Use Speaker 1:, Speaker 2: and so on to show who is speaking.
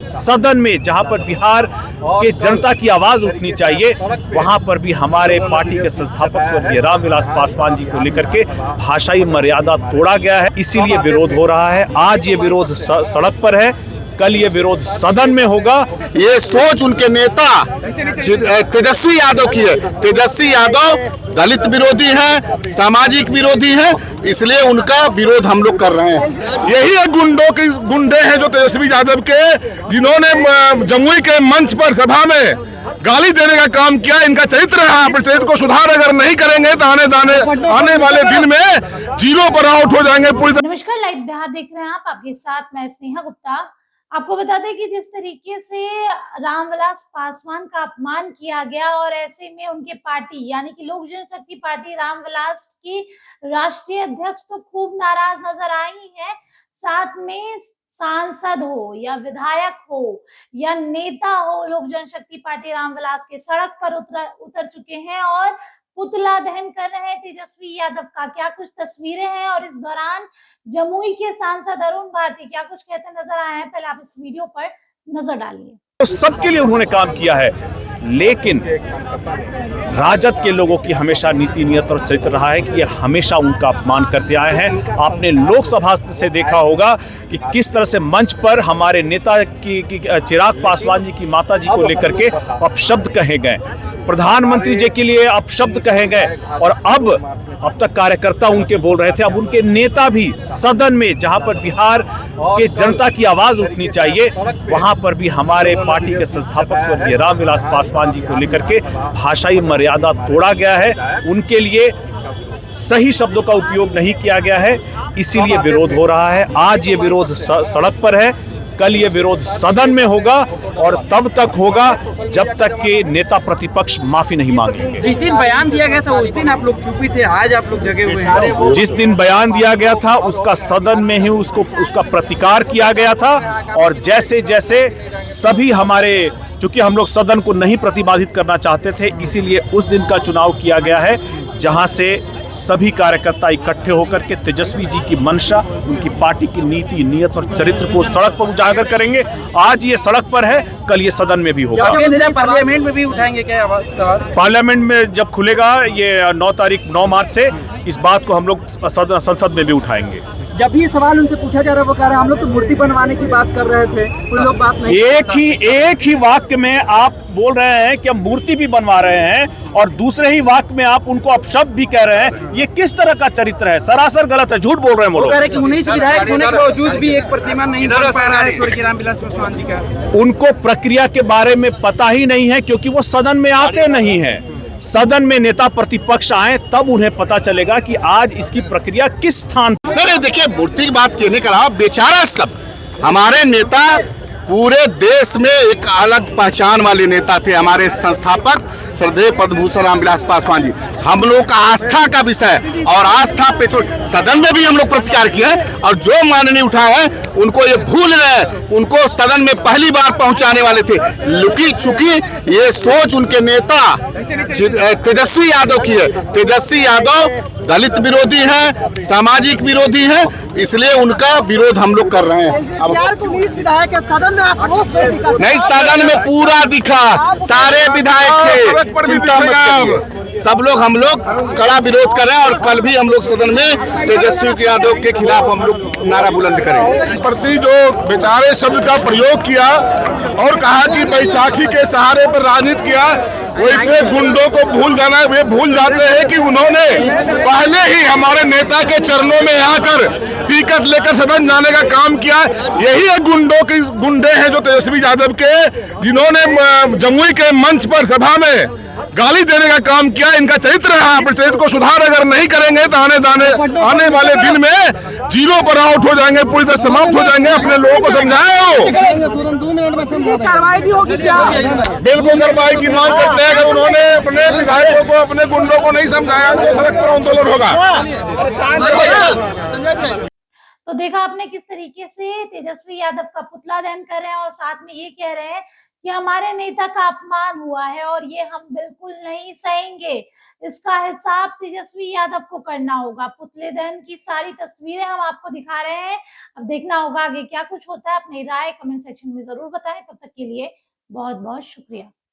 Speaker 1: सदन में जहां पर बिहार के जनता की आवाज उठनी चाहिए, वहां पर भी हमारे पार्टी के संस्थापक स्वर्गीय रामविलास पासवान जी को लेकर के भाषाई मर्यादा तोड़ा गया है। इसीलिए विरोध हो रहा है। आज ये विरोध सड़क पर है, कल ये विरोध सदन में होगा।
Speaker 2: ये सोच उनके नेता तेजस्वी यादव की है। तेजस्वी यादव दलित विरोधी हैं, सामाजिक विरोधी हैं, इसलिए उनका विरोध हम लोग कर रहे हैं।
Speaker 3: यही है गुंडे हैं जो तेजस्वी यादव के, जिन्होंने जमुई के मंच पर सभा में गाली देने का काम किया। इनका चरित्र है, अपने चरित्र को सुधार अगर नहीं करेंगे तो आने वाले दिन में जीरो पर आउट हो जाएंगे पूरी।
Speaker 4: नमस्कार, लाइव बिहार देख रहे हैं आप, आपके साथ मैं स्नेहा गुप्ता। आपको बता दें कि जिस तरीके से रामविलास पासवान का अपमान किया गया और ऐसे में उनके पार्टी यानी कि लोक जनशक्ति पार्टी रामविलास की राष्ट्रीय अध्यक्ष तो खूब नाराज नजर आई है। साथ में सांसद हो या विधायक हो या नेता हो, लोक जनशक्ति पार्टी रामविलास के सड़क पर उतर चुके हैं और पुतला दहन कर रहे हैं तेजस्वी यादव का। क्या कुछ तस्वीरें हैं और इस दौरान जमुई के सांसद अरुण भारती क्या कुछ कहते नजर आए हैं, पहले आप इस वीडियो पर नजर डालिए।
Speaker 1: तो सबके लिए उन्होंने काम किया है, लेकिन राजद के लोगों की हमेशा नीति नियत और चरित्र रहा है कि ये हमेशा उनका अपमान करते आए हैं। आपने लोकसभा से देखा होगा कि किस तरह से मंच पर हमारे नेता की चिराग पासवान जी की माता जी को लेकर के अपशब्द कहे गए, प्रधानमंत्री जी के लिए अपशब्द कहे गए, और अब तक कार्यकर्ता उनके बोल रहे थे, अब उनके नेता भी सदन में जहां पर बिहार के जनता की आवाज उठनी चाहिए, वहां पर भी हमारे पार्टी के संस्थापक स्वर्गीय रामविलास पासवान जी को लेकर के भाषाई मर्यादा तोड़ा गया है। उनके लिए सही शब्दों का उपयोग नहीं किया गया है, इसीलिए विरोध हो रहा है। आज ये विरोध सड़क पर है, कल ये विरोध सदन में होगा और तब तक होगा जब तक के नेता प्रतिपक्ष माफी नहीं मांगेंगे।
Speaker 5: जिस दिन बयान दिया गया था उस दिन आप लोग चुप ही थे, आज आप लोग जगे हुए हैं।
Speaker 1: जिस दिन बयान दिया गया था उसका सदन में ही उसका प्रतिकार किया गया था, और जैसे जैसे सभी हमारे, चूंकि हम लोग सदन को नहीं प्रतिबाधित करना चाहते थे, इसीलिए उस दिन का चुनाव किया गया है जहां से सभी कार्यकर्ता इकट्ठे होकर के तेजस्वी जी की मंशा, उनकी पार्टी की नीति नियत और चरित्र को सड़क पर उजागर करेंगे। आज ये सड़क पर है, कल ये सदन में भी होगा।
Speaker 5: पार्लियामेंट में भी उठाएंगे क्या सवाल?
Speaker 1: पार्लियामेंट में जब खुलेगा ये 9 मार्च से, इस बात को हम लोग संसद में भी उठाएंगे।
Speaker 5: जब भी सवाल उनसे पूछा जा रहा है वो कह रहे हैं हम लोग तो मूर्ति बनवाने की बात कर रहे थे, कोई लोग बात नहीं।
Speaker 1: एक ही वाक्य में आप बोल रहे हैं कि हम मूर्ति भी बनवा रहे हैं और दूसरे ही वाक्य में आप उनको अपशब्द भी कह रहे हैं। ये किस तरह का चरित्र है? सरासर गलत है, झूठ बोल रहे हैं वो लोग।
Speaker 5: कह रहे कि 19 विधायक होने के बावजूद भी एक प्रतिमा नहीं बन पा रहा है स्वर्गीय रामविलास पासवान जी का।
Speaker 1: उनको प्रक्रिया के बारे में पता ही नहीं है, क्योंकि वो सदन में आते नहीं है। सदन में नेता प्रतिपक्ष आए तब उन्हें पता चलेगा कि आज इसकी प्रक्रिया किस स्थान पर।
Speaker 2: नहीं, देखिए, मूर्ति की बात कहने के अलावा बेचारा शब्द, हमारे नेता पूरे देश में एक अलग पहचान वाले नेता थे, हमारे संस्थापक श्रद्धेय पद्मभूषण रामविलास पासवान जी। हम लोग का आस्था का विषय और आस्था पे सदन में भी हम लोग प्रतिकार किया है, और जो माननीय उठाए हैं उनको ये भूल रहे, उनको सदन में पहली बार पहुंचाने वाले थे। लुकी चुकी ये सोच उनके नेता तेजस्वी यादव की है। तेजस्वी यादव दलित विरोधी हैं, सामाजिक विरोधी हैं, इसलिए उनका विरोध हम लोग कर रहे हैं। अब नहीं, सदन में पूरा दिखा, सारे विधायक थे, चिंता मत करिए, सब लोग हम लोग कड़ा विरोध कर रहे हैं, और कल भी हम लोग सदन में तेजस्वी यादव के खिलाफ हम लोग नारा बुलंद करेंगे।
Speaker 3: प्रति जो बेचारे शब्द का प्रयोग किया और कहा कि बैसाखी के सहारे पर राजनीति किया, वैसे गुंडों को भूल जाना, वे भूल जाते हैं कि उन्होंने पहले ही हमारे नेता के चरणों में आकर टिकट लेकर सदन जाने का काम किया। यही है गुंडे हैं जो तेजस्वी यादव के, जिन्होंने जमुई के मंच पर सभा में गाली देने का काम किया। इनका चरित्र है, अपने चरित्र को सुधार अगर नहीं करेंगे तो आने वाले दिन में जीरो पर आउट हो जाएंगे, पूरी तरह समाप्त हो जाएंगे। अपने लोगों को समझाए हो,
Speaker 5: कार्रवाई भी होगी क्या?
Speaker 3: बिल्कुल कार्रवाई की मांग करते हैं। अगर उन्होंने अपने विधायकों को, अपने गुंडों को नहीं समझाया तो सड़क पर आंदोलन होगा।
Speaker 4: तो देखा आपने किस तरीके से तेजस्वी यादव का पुतला दहन कर रहे हैं और साथ में ये कह रहे हैं कि हमारे नेता का अपमान हुआ है और ये हम बिल्कुल नहीं सहेंगे। इसका हिसाब तेजस्वी यादव को करना होगा। पुतले दहन की सारी तस्वीरें हम आपको दिखा रहे हैं। अब देखना होगा आगे क्या कुछ होता है। अपनी राय कमेंट सेक्शन में जरूर बताएं। तब तक के लिए बहुत बहुत शुक्रिया।